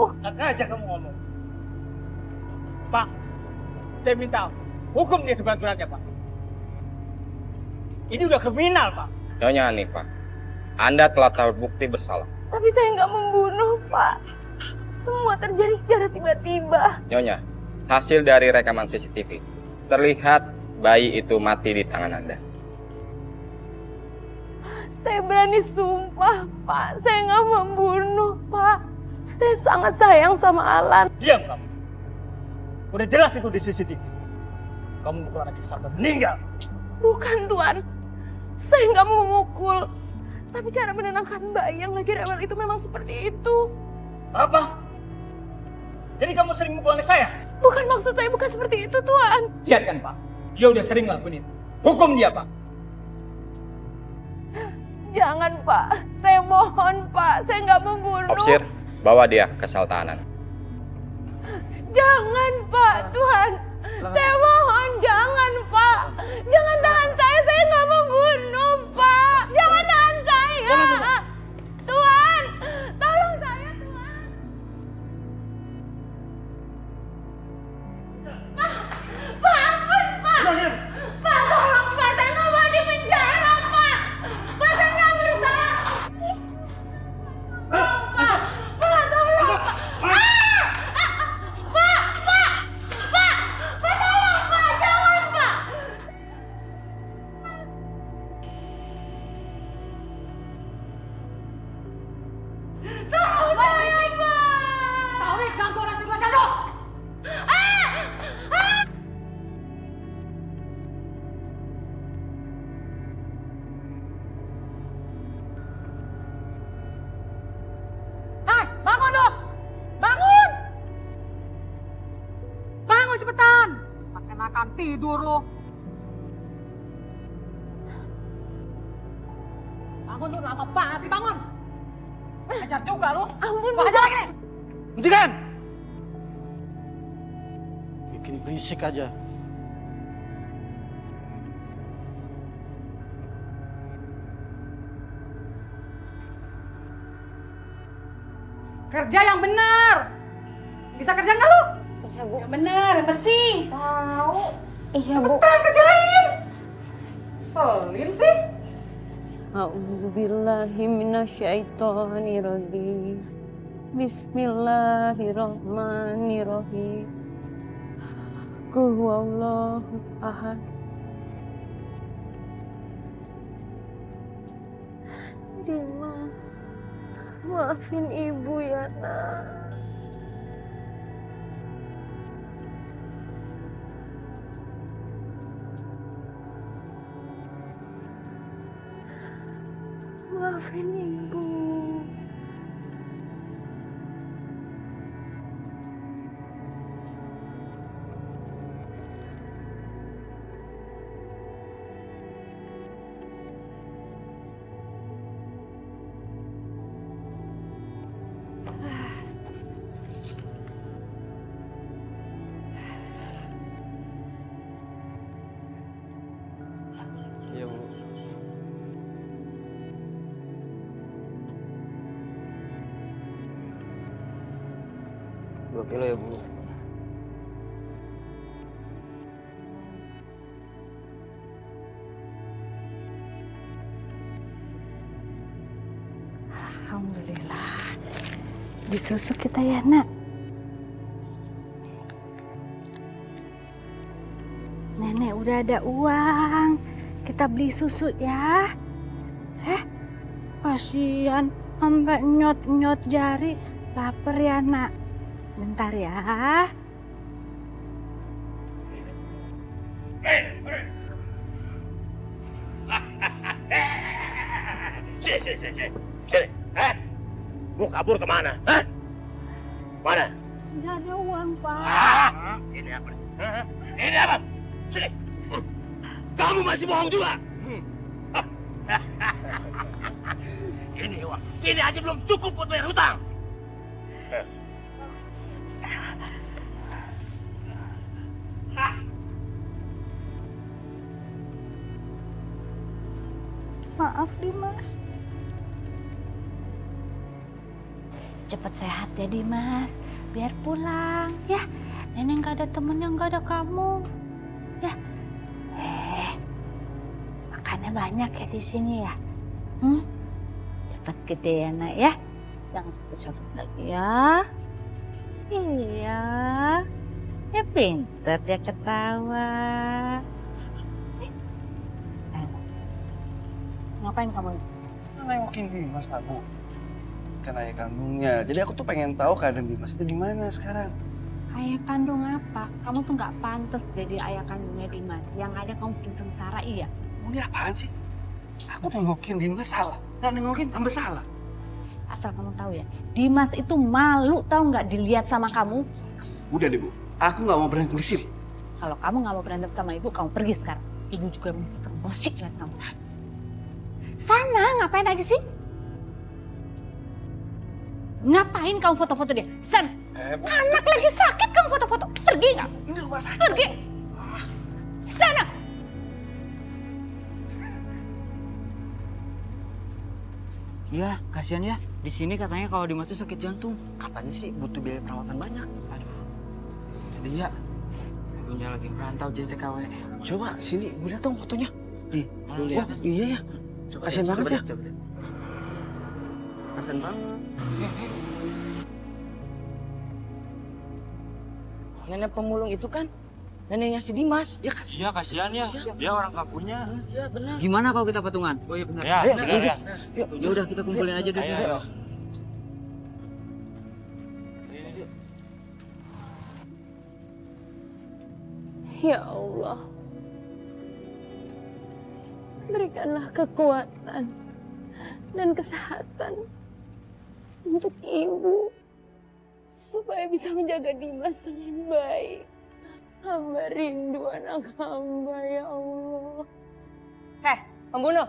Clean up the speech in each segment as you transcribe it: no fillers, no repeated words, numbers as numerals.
membunuh. Enak aja kamu ngomong. Pak, saya minta hukum dia seberat-beratnya, Pak. Ini udah kriminal, Pak. Nyonya Hanifah, Anda telah terbukti bersalah. Tapi saya nggak membunuh, Pak. Semua terjadi secara tiba-tiba. Nyonya, hasil dari rekaman CCTV terlihat bayi itu mati di tangan Anda. Saya berani sumpah, Pak. Saya nggak membunuh, Pak. Saya sangat sayang sama Alan. Diam kamu. Udah jelas itu di CCTV. Kamu mukul anak saya sampai meninggal. Bukan, Tuan. Saya nggak mau memukul. Tapi cara menenangkan bayi yang lagi rewel itu memang seperti itu. Apa? Jadi kamu sering mukul anak saya? Bukan, maksud saya bukan seperti itu, Tuan. Lihat kan, Pak. Dia udah sering lakuin itu. Hukum dia, Pak. Jangan, Pak. Saya mohon, Pak. Saya nggak membunuh. Opsir, bawa dia ke sel tahanan. Jangan, Pak. Tuhan. Saya mohon, jangan, Pak. Jangan tahan saya. Saya nggak membunuh, Pak. Jangan tahan saya. Tuhan. Tolong saya, Tuhan. Pak, ampun, Pak. Pak, tolong, Pak. Saya nggak mau di penjara, Pak. Pak, saya nggak bisa. Pak, tolong, Pak. Pak, tolong, Pak. Jangan, Pak. Tolong saya, Pak. Tarik ganggu orang tidur saja. Hai, bangun lo! Bangun! Bangun cepetan! Makin akan tidur lo. Bangun lo, lama banget sih bangun. Ajar juga lo. Ampun, Gua ajar lagi. Hentikan! Bikin berisik aja. Kerja yang benar. Bisa kerja nggak lu? Iya, Bu. Yang benar, yang bersih. Tahu. Iya, Bu. Cepetan kerjain. Selin sih. A'udzubillahi minasyaitonirrajim. Bismillahirrahmanirrahim. Qul huwallahu ahad. Dimas, maafin Ibu ya, Nak. Maafin Ibu. Iya, Bu. Dua kilo ya, Bu. Alhamdulillah. Disusuk kita ya, Nak. Nenek udah ada uang. Kita beli susu ya. Kasihan sampai nyot-nyot jari. Laper ya, Nak. Bentar ya. Sini. Mau kabur kemana? Hah? Mana? Nggak ada uang, Pak. Ini apa? Ini apa? Sini. Kamu masih bohong juga? Ini uang. Ini aja belum cukup buat bayar hutang. Maaf, Dimas. cepet sehat ya Dimas. Biar pulang ya. Nenek gak ada temennya, gak ada kamu. Ya. Makannya banyak ya di sini ya. Cepet gede ya nak ya. Jangan sakit-sakit lagi ya. Iya. Ya pinter dia ketawa. Ngapain kamu? Nengokin Dimas, Bu. Kan ayah kandungnya. Jadi aku tuh pengen tahu keadaan Dimas itu di mana sekarang. Ayah kandung apa? Kamu tuh nggak pantas jadi ayah kandungnya Dimas. Yang ada kamu bikin sengsara, iya. Ini apaan sih? Aku nengokin Dimas salah. Nggak nengokin tambah salah. Asal kamu tahu ya, Dimas itu malu tahu nggak dilihat sama kamu. Udah deh, Bu. Aku nggak mau berantem di sini. Kalau kamu nggak mau berantem sama ibu, kamu pergi sekarang. Ibu juga emosi lihat kamu. Sana, ngapain lagi sih? Ngapain kamu foto-foto dia? San, anak lagi sakit kamu foto-foto. Pergi nggak? Ini rumah sakit. Pergi. Sana. Iya, kasihan ya. Di sini katanya kalau Dimas tuh sakit jantung. Katanya sih butuh biaya perawatan banyak. Aduh, sedih ya. Ibunya lagi merantau jadi TKW. Coba sini, gue lihat dong fotonya. Nih, lu lihat. Oh, iya ya. Kasihan banget ya. Kasihan banget. Nenek pemulung itu kan neneknya si Dimas. Ya kasihan ya. Dia orang kampungnya. Iya, benar. Gimana kalau kita patungan? Oh iya benar. Ya, Ayo, benar ya. Ya udah kita kumpulin aja duitnya. Ayo. Ya Allah, berikanlah kekuatan dan kesehatan untuk ibu supaya bisa menjaga Dimas dengan baik. Hamba rindu anak hamba, ya Allah. Heh, pembunuh.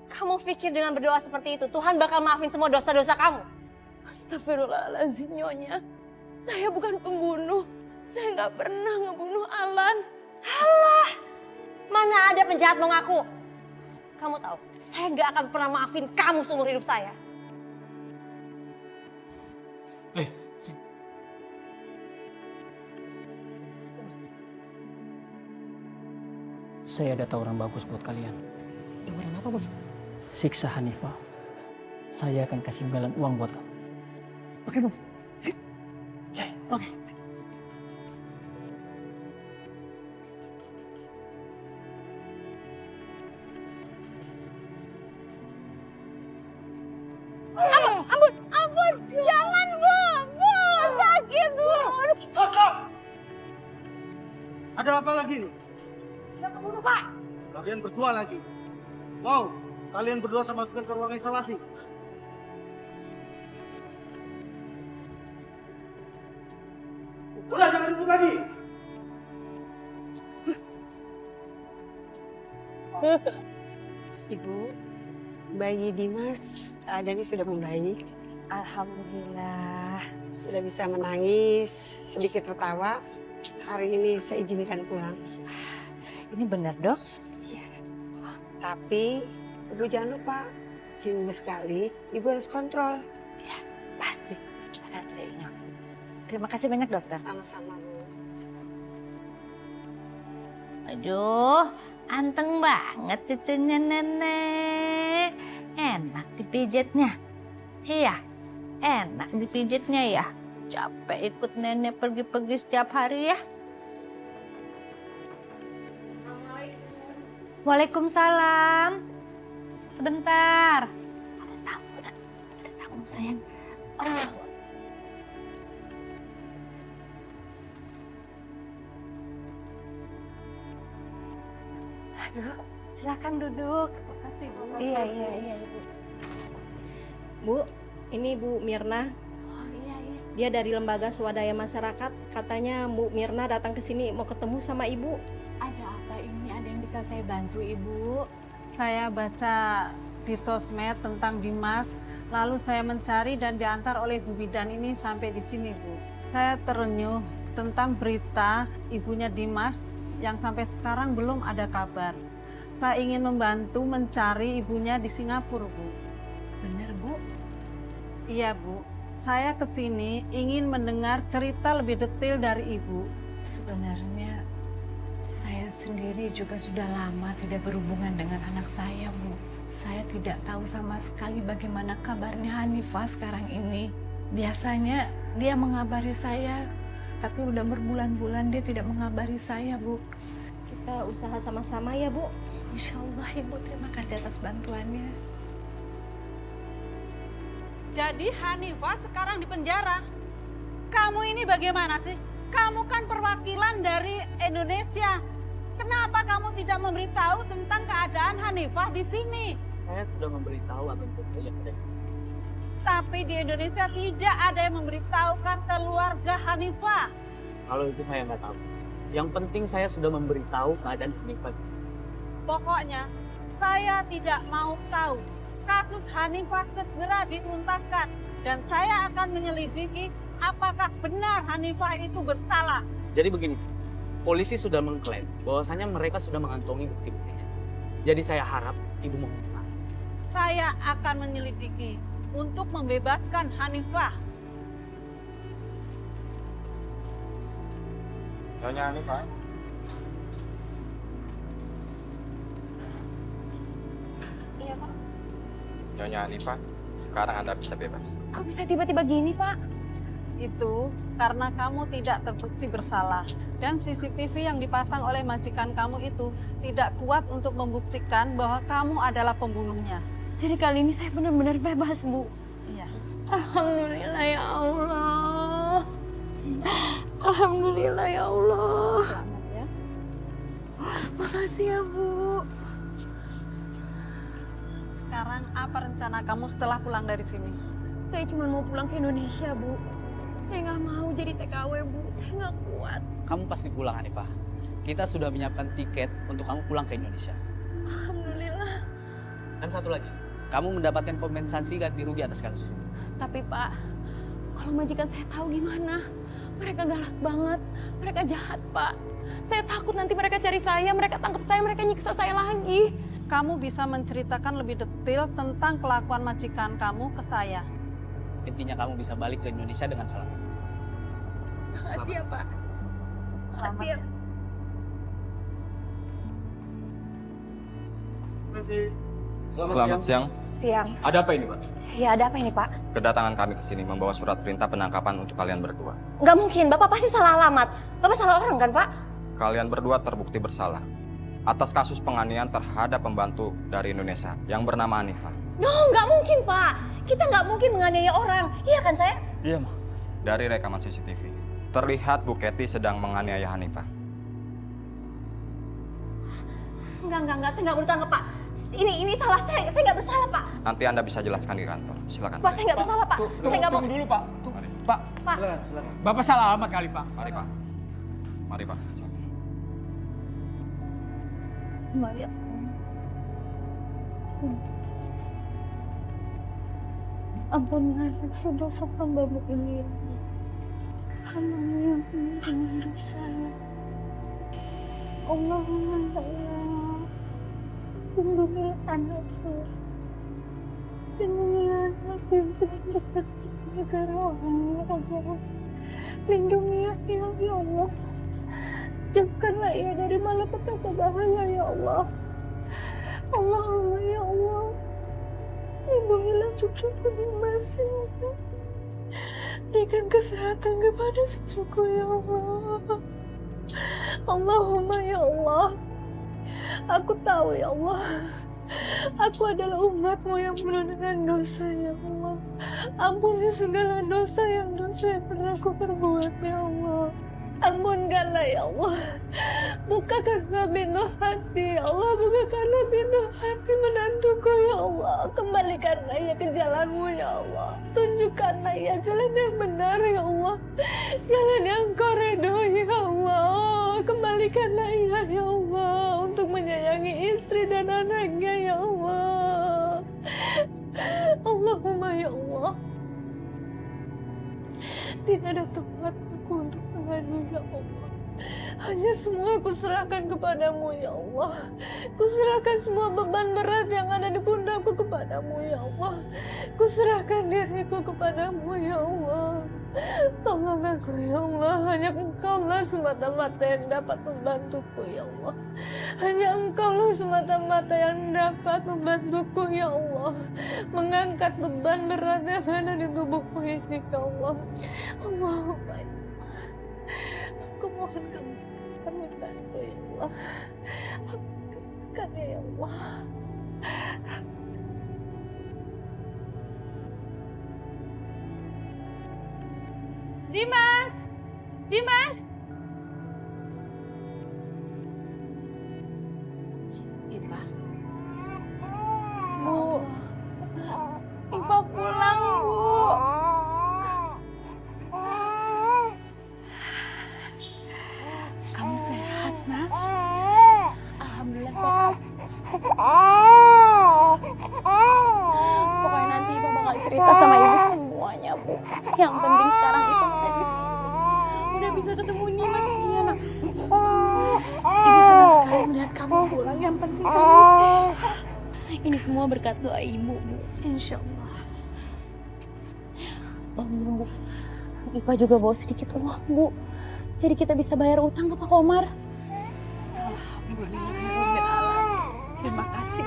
Kamu pikir dengan berdoa seperti itu, Tuhan bakal maafin semua dosa-dosa kamu? Astagfirullahaladzim, Nyonya. Saya bukan pembunuh. Saya nggak pernah ngebunuh Alan. Alah, mana ada penjahat mau ngaku? Kamu tahu, saya nggak akan pernah maafin kamu seumur hidup saya. Saya ada tawaran bagus buat kalian. Tawaran apa, Bos? Siksa Hanifah. Saya akan kasih imbalan uang buat kamu. Oke, Bos. Cek. Oke. Ampun, jangan Bu, sakit Bu. Stop! Ada apa lagi nih? Dia pembunuh Pak. Kalian berdua lagi. Mau kalian berdua sama masukkan ke ruang isolasi. Udah jangan ribut lagi. Ibu, bayi Dimas keadaannya sudah membaik. Alhamdulillah. Sudah bisa menangis, sedikit tertawa. Hari ini saya izinkan pulang. Ini benar, Dok? Tapi, Ibu jangan lupa, seminggu sekali Ibu harus kontrol. Pasti. Akan saya ingat. Terima kasih banyak, Dokter. Sama-sama, Bu. Aduh, anteng banget cucunya Nenek. Enak dipijitnya. Iya, enak dipijitnya ya. Capek ikut Nenek pergi-pergi setiap hari ya. Waalaikumsalam. Sebentar. Ada tamu sayang. Oh. Aduh, silakan duduk. Terima kasih, Bu. Iya, Ibu. Bu, ini Bu Mirna. Oh, iya. Dia dari lembaga swadaya masyarakat. Katanya Bu Mirna datang ke sini mau ketemu sama Ibu. Ada apa ini? Ada yang bisa saya bantu, Ibu? Saya baca di sosmed tentang Dimas, lalu saya mencari dan diantar oleh Bu Bidan ini sampai di sini, Bu. Saya terenyuh tentang berita ibunya Dimas yang sampai sekarang belum ada kabar. Saya ingin membantu mencari ibunya di Singapura, Bu. Benar, Bu. Iya, Bu. Saya kesini ingin mendengar cerita lebih detail dari Ibu. Sebenarnya saya sendiri juga sudah lama tidak berhubungan dengan anak saya, Bu. Saya tidak tahu sama sekali bagaimana kabarnya Hanifah sekarang ini. Biasanya dia mengabari saya, tapi udah berbulan-bulan dia tidak mengabari saya, Bu. Kita usaha sama-sama ya, Bu. Insya Allah, Ibu. Terima kasih atas bantuannya. Jadi Hanifah sekarang di penjara. Kamu ini bagaimana sih? Kamu kan perwakilan dari Indonesia. Kenapa kamu tidak memberitahu tentang keadaan Hanifah di sini? Saya sudah memberitahu apa yang mereka. Tapi di Indonesia tidak ada yang memberitahukan keluarga Hanifah. Kalau itu saya nggak tahu. Yang penting saya sudah memberitahu keadaan Hanifah. Pokoknya saya tidak mau tahu. Kasus Hanifah segera dituntaskan. Dan saya akan menyelidiki apakah benar Hanifah itu bersalah. Jadi begini, polisi sudah mengklaim bahwasanya mereka sudah mengantongi bukti-buktinya. Jadi saya harap Ibu mohon maaf. Saya akan menyelidiki untuk membebaskan Hanifah. Nyonya Hanifah. Iya, Pak. Nyonya Hanifah, sekarang Anda bisa bebas. Kok bisa tiba-tiba gini, Pak? Itu karena kamu tidak terbukti bersalah. Dan CCTV yang dipasang oleh majikan kamu itu tidak kuat untuk membuktikan bahwa kamu adalah pembunuhnya. Jadi kali ini saya benar-benar bebas, Bu. Iya. Alhamdulillah ya Allah. Alhamdulillah ya Allah. Selamat ya. Makasih ya, Bu. Sekarang apa rencana kamu setelah pulang dari sini? Saya cuma mau pulang ke Indonesia, Bu. Saya nggak mau jadi TKW, Bu. Saya nggak kuat. Kamu pasti pulang, Hanifah. Kita sudah menyiapkan tiket untuk kamu pulang ke Indonesia. Alhamdulillah. Dan satu lagi, kamu mendapatkan kompensasi ganti rugi atas kasus ini. Tapi Pak, kalau majikan saya tahu gimana? Mereka galak banget, mereka jahat Pak. Saya takut nanti mereka cari saya, mereka tangkap saya, mereka nyiksa saya lagi. Kamu bisa menceritakan lebih detail tentang kelakuan majikan kamu ke saya. Intinya kamu bisa balik ke Indonesia dengan selamat. Makasih ya Pak. Makasih ya. Selamat siang. Siang. Ada apa ini, Pak? Ya ada apa ini Pak? Kedatangan kami ke sini membawa surat perintah penangkapan untuk kalian berdua. Nggak mungkin, Bapak pasti salah alamat. Bapak salah orang kan, Pak? Kalian berdua terbukti bersalah atas kasus penganiayaan terhadap pembantu dari Indonesia yang bernama Hanifah. No, nggak mungkin, Pak. Kita nggak mungkin menganiaya orang. Iya kan, saya? Iya, Ma. Dari rekaman CCTV, terlihat Bu Kety sedang menganiaya Hanifah. Enggak. Saya nggak mau ditangkap, Pak. Ini salah saya nggak bersalah, Pak. Nanti Anda bisa jelaskan di kantor. Silakan. Pak, saya nggak bersalah, Pak. Saya nggak mau. Tunggu dulu, Pak. Pak, Pak. Silakan. Bapak salah alamat kali, Pak. Mari Pak. Mari Pak. Mari. Ampunlah dosa hamba-Mu ini. Hamba-Mu yang penuh dengan dosa. Allahumma ya Allah. Lindungilah anakku. Lindungilah anakku yang sedang bekerja di negara orang ya Allah. Lindungilah ya Allah. Jauhkanlah ia dari malapetaka bahaya ya Allah. Allahumma ya Allah. Lindungilah cucuku Dimas ya Allah. Berikan kesehatan kepada cucuku ya Allah. Allahumma ya Allah. Aku tahu ya Allah. Aku adalah umat-Mu yang penuh dengan dosa ya Allah. Ampuni segala dosa yang pernah aku perbuat ya Allah. Ampunkanlah ya Allah. Bukakanlah pintu hati ya Allah. Bukakanlah pintu hati menantuku ya Allah. Kembalikanlah ia ke jalan-Mu ya Allah. Tunjukkanlah ia jalan yang benar ya Allah. Jalan yang Kau ridhoi ya Allah. Kembalikanlah ia ya Allah untuk menyayangi istri dan anaknya ya Allah. Allahumma ya Allah. Tidak ada tempat aku untuk mengadu ya Allah. Hanya semua kuserahkan kepadamu ya Allah. Kuserahkan semua beban berat yang ada di pundakku kepadamu ya Allah. Kuserahkan diriku kepadamu ya Allah. Tolong aku ya Allah. Hanya Engkaulah semata-mata yang dapat membantuku ya Allah. Hanya Engkaulah semata-mata yang dapat membantuku ya Allah. Mengangkat beban berat yang ada di tubuhku ini ya Allah. Allahumma ya Allah. Aku mohon kamu permintaanku ya Allah. Ambilkan ya Allah. Dimas! Dimas! Ipa. Bu, Ipa pulang, Bu. Kamu sehat, Nak? Alhamdulillah sehat. Pokoknya nanti Ipa bakal cerita sama Ibu semuanya, Bu. Yang penting sekarang Ipa udah di sini. Udah bisa ketemu Dimas, iya, Nak. Ibu senang sekali melihat kamu pulang. Yang penting kamu sehat. Ini semua berkat doa Ibu, Bu. Insya Allah. Oh, Bu. Ipa juga bawa sedikit uang, Bu. Jadi kita bisa bayar utang ke Pak Komar. Alhamdulillah. Terima kasih.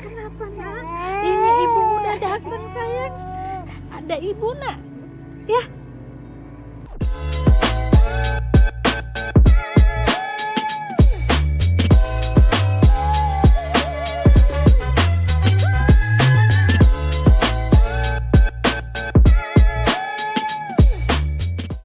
Kenapa, Nak? Ini Ibu udah datang, sayang. Ada Ibu, Nak. Ya.